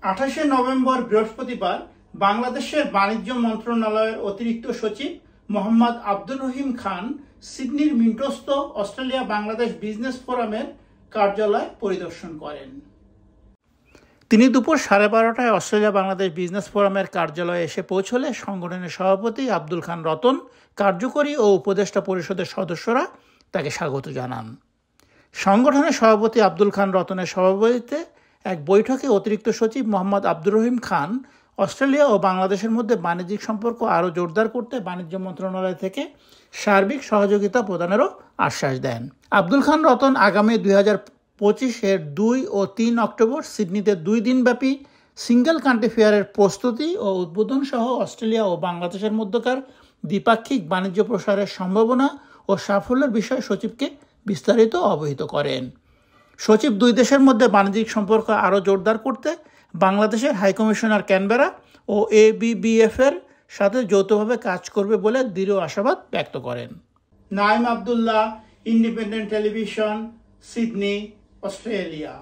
28 November বৃহস্পতিবার বাংলাদেশের বাণিজ্য মন্ত্রণালয়ের অতিরিক্ত সচিব মোহাম্মদ আব্দুর রহিম খান সিডনির মিন্টোস্থ অস্ট্রেলিয়া বাংলাদেশ বিজনেস ফোরামের কার্যালয় পরিদর্শন করেন। তিনি দুপুর 12:30টায় অস্ট্রেলিয়া বাংলাদেশ বিজনেস ফোরামের কার্যালয়ে এসে পৌঁছলে সংগঠনের সভাপতি আব্দুল খান রতন, কার্যকরী ও উপদেষ্টা পরিষদের সদস্যরা তাকে স্বাগত জানান। সংগঠনের সভাপতি আব্দুল খান রতনের সভাপতিত্বে এক বৈঠকে অতিরিক্ত সচিব মোহাম্মদ আব্দুর রহিম খান অস্ট্রেলিয়া ও বাংলাদেশের মধ্যে বাণিজ্যিক সম্পর্ক আরও জোরদার করতে বাণিজ্য মন্ত্রণালয় থেকে সার্বিক সহযোগিতা প্রদানেরও আশ্বাস দেন। আব্দুল খান রতন আগামী 2025-এর 2 ও 3 অক্টোবর সিডনিতে 2 দিনব্যাপী সিঙ্গেল কান্ট্রি ফেয়ারের প্রস্তুতি ও উদ্বোধন সহ অস্ট্রেলিয়া ও বাংলাদেশের মধ্যকার দ্বিপাক্ষিক বাণিজ্য প্রসারের সম্ভাবনা ও সাফল্যের বিষয়ে সচিবকে বিস্তারিত অবহিত করেন। সচিব দুই দেশের মধ্যে বাণিজ্যিক সম্পর্ক আরও জোরদার করতে বাংলাদেশের হাইকমিশনার ক্যানবেরা ও ABBF-এর সাথে যৌথভাবে কাজ করবে বলে দৃঢ় আশাবাদ ব্যক্ত করেন। Naim Abdullah, independent television, Sydney, Australia.